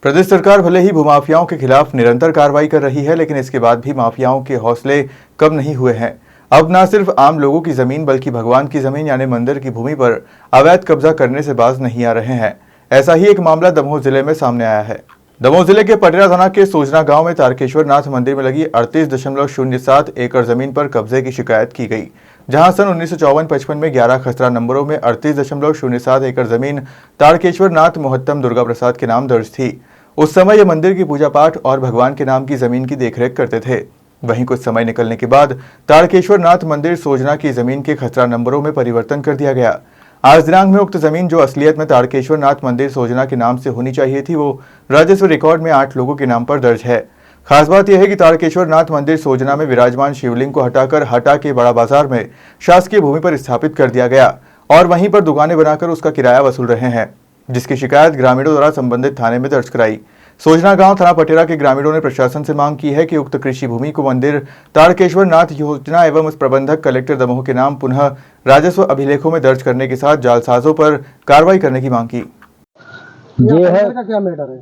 प्रदेश सरकार भले ही भूमाफियाओं के खिलाफ निरंतर कार्रवाई कर रही है, लेकिन इसके बाद भी माफियाओं के हौसले कम नहीं हुए हैं। अब न सिर्फ आम लोगों की जमीन बल्कि भगवान की जमीन यानी मंदिर की भूमि पर अवैध कब्जा करने से बाज नहीं आ रहे हैं। ऐसा ही एक मामला दमोह जिले में सामने आया है। दमोह जिले के पटेरा थाना के सोजना गांव में तारकेश्वर नाथ मंदिर में लगी 38.07 एकड़ जमीन पर कब्जे की शिकायत की गई, जहां सन 1954-55 में 11 खसरा नंबरों में 38.07 एकड़ जमीन तारकेश्वर नाथ मोहत्तम दुर्गा प्रसाद के नाम दर्ज थी। उस समय ये मंदिर की पूजा पाठ और भगवान के नाम की जमीन की देखरेख करते थे। वहीं कुछ समय निकलने के बाद तारकेश्वर नाथ मंदिर सोजना की जमीन के खसरा नंबरों में परिवर्तन कर दिया गया। आज दिनांक में उक्त जमीन जो असलियत में तारकेश्वर नाथ मंदिर सोजना के नाम से होनी चाहिए थी, वो राजस्व रिकॉर्ड में 8 लोगों के नाम पर दर्ज है। खास बात यह है कि तारकेश्वर नाथ मंदिर सोजना में विराजमान शिवलिंग को हटा के बड़ा बाजार में शासकीय भूमि पर स्थापित कर दिया गया और वहीं पर दुकानें बनाकर उसका किराया वसूल रहे हैं, जिसकी शिकायत ग्रामीणों द्वारा संबंधित थाने में दर्ज कराई। सोजना गांव थाना पटेरा के ग्रामीणों ने प्रशासन से मांग की है कि उक्त कृषि भूमि को मंदिर तारकेश्वर नाथ योजना एवं उस प्रबंधक कलेक्टर दमोह के नाम पुनः राजस्व अभिलेखों में दर्ज करने के साथ जालसाजों पर कार्रवाई करने की मांग की। ये है का क्या मैटर है?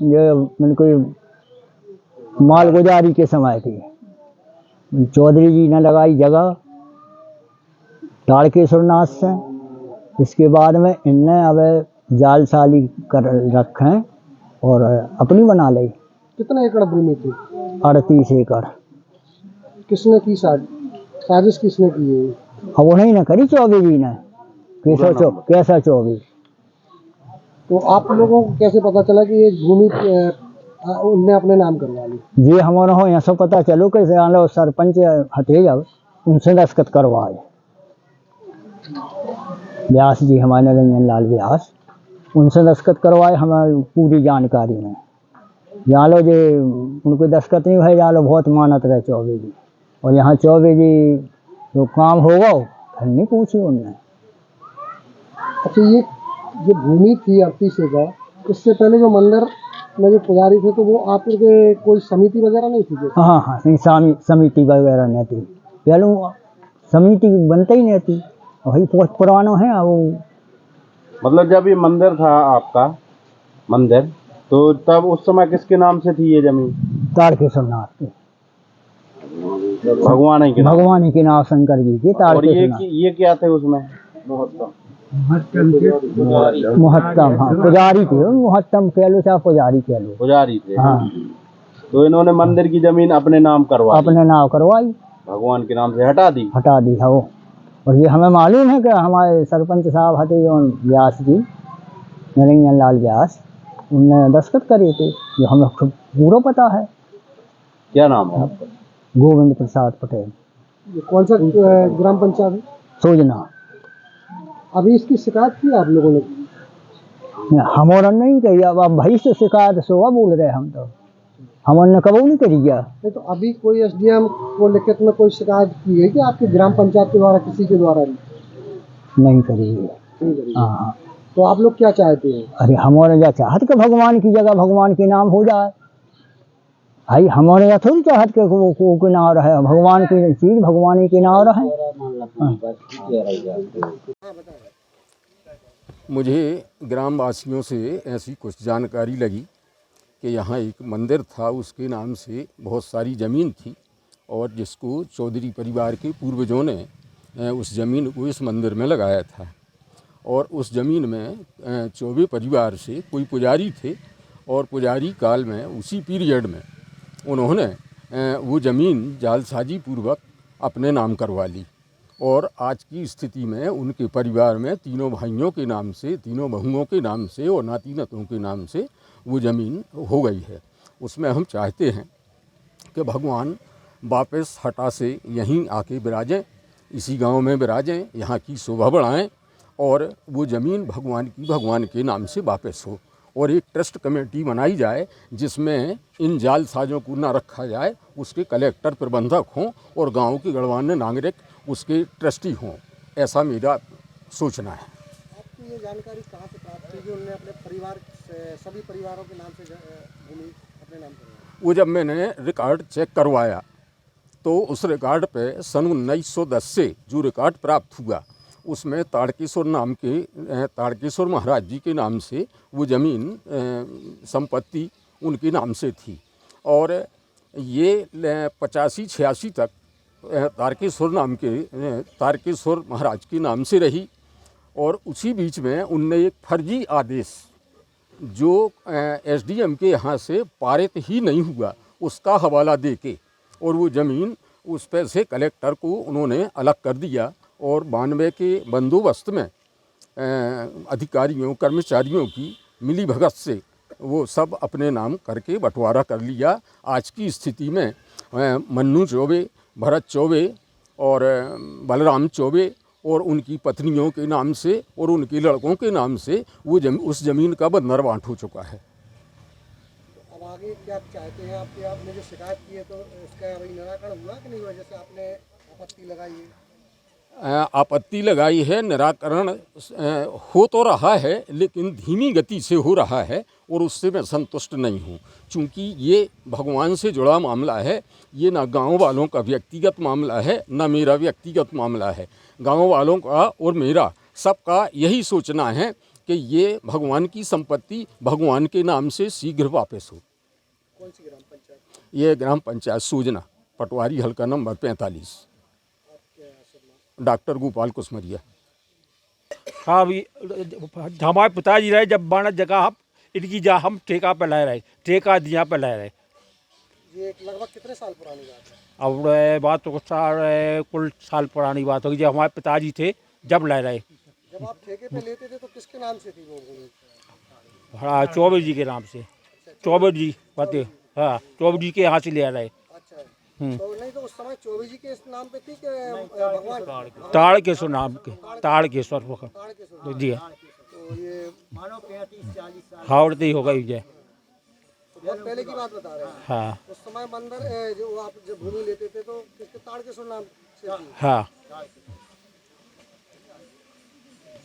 ये मैंने कोई मालगुजारी के समय थी, चौधरी जी ने लगाई जगह तारकेश्वर नाथ से। इसके बाद में इनने अब जालसाली कर रखे और अपनी बना ली। कितने एकड़ भूमि थी? 38 एकड़। किसने की साजिश किसने की है? अब उन्हीं ने करी, चौबे जी ने। कैसा चौबे? तो आप लोगों को कैसे पता चला कि ये भूमि उनने अपने नाम करवा ली? जी हमारे हो यहाँ से पता चलो कैसे लो सरपंच हटे जब उनसे दस्तखत करवाए। व्यास जी हमारे निरंजन लाल व्यास, उनसे दस्तखत करवाए हमें पूरी जानकारी में। यहाँ लो जे उनको दस्तखत नहीं भाई, जालो बहुत मानत रहे चौबे जी, और यहाँ चौबे जी जो काम होगा फिर नहीं पूछी उनने। अच्छा, ये भूमि थी 38 एकड़, इससे पहले जो मंदिर में जो पुजारी थे तो वो आपके कोई समिति वगैरह नहीं थी? हाँ, समिति वगैरह नहीं थी। पहले समिति बनते ही नहीं थी, वही बहुत पुराना है। वो मतलब जब ये मंदिर था आपका मंदिर, तो तब उस समय किसके नाम से थी ये जमीन? तारकेश्वर नाथ की, भगवान के नाम शंकर जी की तारकेश्वर नाथ। ये क्या थे उसमें? मोहत्तम, हाँ पुजारी थे। मोहत्तम कह लो चाहे पुजारी कह लो, पुजारी थे। हाँ। तो इन्होंने मंदिर की जमीन अपने नाम करवाई, भगवान के नाम से हटा दी है वो। और ये हमें मालूम है कि हमारे सरपंच साहब हते व्यास जी, निरंजन लाल व्यास, उनने दस्तखत करे थे, जो हमें पूरा पता है। क्या नाम है आपका? गोविंद प्रसाद पटेल। ये कौन सा ग्राम पंचायत है? सोजना। अभी इसकी शिकायत की आप लोगों ने? हमारा नहीं कही, अब भाई से शिकायत सोवा बोल रहे हम तो, हमने कबू नहीं करी गया। नहीं तो अभी कोई एसडीएम को लिखित में कोई शिकायत की है कि आपकी ग्राम पंचायत के द्वारा, किसी के द्वारा? नहीं करी है। हाँ। तो आप लोग क्या चाहते हैं? अरे हमारे क्या चाहत के भगवान की जगह भगवान के नाम हो जाए भाई, हमारे यहाँ थोड़ी चाहत के को नाम रहे, भगवान की चीज भगवान के नाम रहे। मुझे ग्रामवासियों से ऐसी कुछ जानकारी लगी कि यहाँ एक मंदिर था, उसके नाम से बहुत सारी ज़मीन थी और जिसको चौधरी परिवार के पूर्वजों ने उस ज़मीन को इस मंदिर में लगाया था। और उस ज़मीन में चौबे परिवार से कोई पुजारी थे और पुजारी काल में उसी पीरियड में उन्होंने वो ज़मीन जालसाजी पूर्वक अपने नाम करवा ली। और आज की स्थिति में उनके परिवार में तीनों भाइयों के नाम से, तीनों बहुओं के नाम से और नाती नतों के नाम से वो ज़मीन हो गई है। उसमें हम चाहते हैं कि भगवान वापस हटा से यहीं आके विराजें, इसी गांव में विराजें, यहाँ की शोभा बढ़ाएं और वो ज़मीन भगवान के नाम से वापस हो। और एक ट्रस्ट कमेटी बनाई जाए जिसमें इन जालसाजों को ना रखा जाए, उसके कलेक्टर प्रबंधक हों और गांव के गणमान्य नागरिक उसके ट्रस्टी हों। ऐसा मेरा सोचना है। आपको ये जानकारी कहाँ से प्राप्त हुई कि उन्होंने अपने परिवार से, सभी परिवारों के नाम से भूमि अपने नाम करवाई? वो जब मैंने रिकॉर्ड चेक करवाया तो उस रिकॉर्ड पे सन 1910 से जो रिकॉर्ड प्राप्त हुआ उसमें ताड़केश्वर महाराज जी के नाम से वो ज़मीन संपत्ति उनके नाम से थी। और ये 85-86 तक तारकेश्वर महाराज के नाम से रही। और उसी बीच में उनने एक फर्जी आदेश जो एसडीएम के यहाँ से पारित ही नहीं हुआ, उसका हवाला दे के और वो ज़मीन उस पर से कलेक्टर को उन्होंने अलग कर दिया। और 92 के बंदोबस्त में अधिकारियों कर्मचारियों की मिलीभगत से वो सब अपने नाम करके बंटवारा कर लिया। आज की स्थिति में मन्नू चौबे, भरत चौबे और बलराम चौबे और उनकी पत्नियों के नाम से और उनके लड़कों के नाम से वो उस ज़मीन का बंदरबांट हो चुका है। अब आगे क्या चाहते हैं आपने जो शिकायत की है तो इसका अभी निराकरण हुआ कि नहीं हुआ? जैसे आपने आपत्ति लगाई है, आपत्ति लगाई है, निराकरण हो तो रहा है लेकिन धीमी गति से हो रहा है और उससे मैं संतुष्ट नहीं हूँ। चूँकि ये भगवान से जुड़ा मामला है, ये ना गांव वालों का व्यक्तिगत मामला है ना मेरा व्यक्तिगत मामला है। गांव वालों का और मेरा सबका यही सोचना है कि ये भगवान की संपत्ति भगवान के नाम से शीघ्र वापस हो। कौन सी ग्राम पंचायत? ये ग्राम पंचायत सूजना, पटवारी, हल्का नंबर 45, डॉक्टर गोपाल कुसमरिया। हाँ, अभी हमारे पिताजी रहे जब बाना जगह हम इनकी जा हम ठेका पे ला रहे, ठेका दिया पे ला रहे। ये लगभग कितने साल पुरानी बात है? अब बात तो कुल साल पुरानी बात होगी, जब हमारे पिताजी थे जब ला रहे। जब आप ठेके पे लेते थे तो किसके नाम से थी वो भूमि? हाँ, चौबे जी के नाम से। चौबे जी बातें, हाँ, चौबे जी के यहाँ से ले रहे। अच्छा, तो नहीं तो उस समय चौबे जी के इस नाम पे थी कि भगवान? ताड़केश्वर नाम के, ताड़केश्वर जी। तो ये मानो 35-40 साल हाँ, उड़ते ही होगा ये। बहुत पहले की बात बता रहे हैं। हाँ उस समय मंदिर जो आप जब भूमि लेते थे तो किसके ताड़केश्वर नाम से थी? हाँ,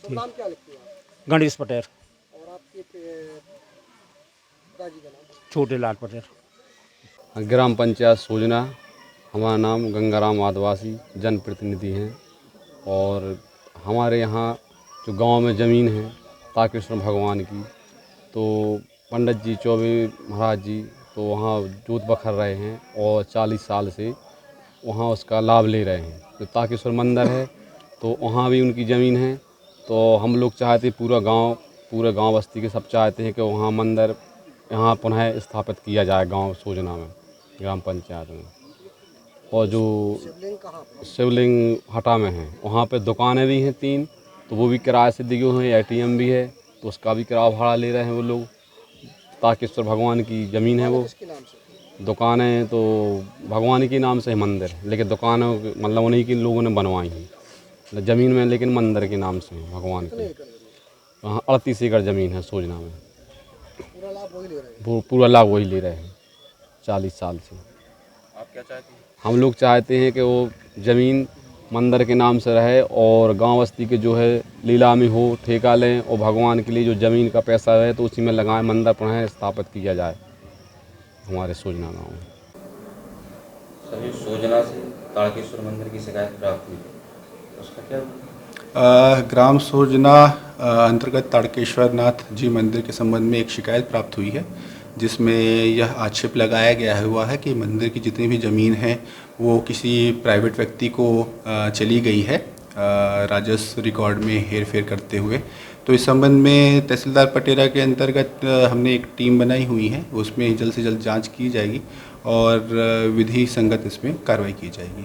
तो नाम क्या लिखते हैं आप? गणेश पटेल, और आपके पिताजी का नाम? छोटे लाल पटेल। ग्राम पंचायत सूजना, हमारा नाम गंगाराम आदिवासी जनप्रतिनिधि हैं। और हमारे यहाँ जो गांव में ज़मीन है तारकेश्वर भगवान की, तो पंडित जी चौबे महाराज जी तो वहाँ जोत बखर रहे हैं और 40 साल से वहाँ उसका लाभ ले रहे हैं। तो तारकेश्वर मंदिर है तो वहाँ भी उनकी ज़मीन है। तो हम लोग चाहते, पूरे गांव बस्ती के सब चाहते हैं कि वहाँ मंदिर यहाँ पुनः स्थापित किया जाए गांव सूजना में, ग्राम पंचायत में। और जो शिवलिंग कहाँ पे? शिवलिंग हटा में है, वहाँ पे दुकानें भी हैं 3, तो वो भी किराए से दिए हुए हैं। ATM भी है तो उसका भी किराया भाड़ा ले रहे हैं वो लोग। तारकेश्वर भगवान की ज़मीन है वो। किसके नाम से? दुकानें तो भगवान के नाम से है मंदिर, लेकिन दुकानों मतलब उन्हीं के लोगों ने बनवाई हैं ज़मीन में, लेकिन मंदिर के नाम से है भगवान के। वहाँ 38 एकड़ ज़मीन है सूजना में। पूरा लाभ वही ले रहे हैं? पूरा लाभ वही ले रहे हैं 40 साल से। आप क्या चाहते हैं? हम लोग चाहते हैं कि वो ज़मीन मंदिर के नाम से रहे और गांव बस्ती के जो है नीलामी हो, ठेका लें और भगवान के लिए जो ज़मीन का पैसा है तो उसी में लगाएं, मंदिर पुनः स्थापित किया जाए हमारे सूजना गाँव में। सभी सूजना से तारकेश्वर मंदिर की शिकायत प्राप्त हुई, उसका क्या? ग्राम सूजना अंतर्गत तारकेश्वर नाथ जी मंदिर के संबंध में एक शिकायत प्राप्त हुई है, जिसमें यह आक्षेप लगाया गया हुआ है कि मंदिर की जितनी भी ज़मीन है वो किसी प्राइवेट व्यक्ति को चली गई है राजस्व रिकॉर्ड में हेरफेर करते हुए। तो इस संबंध में तहसीलदार पटेरा के अंतर्गत हमने एक टीम बनाई हुई है, उसमें जल्द से जल्द जांच की जाएगी और विधि संगत इसमें कार्रवाई की जाएगी।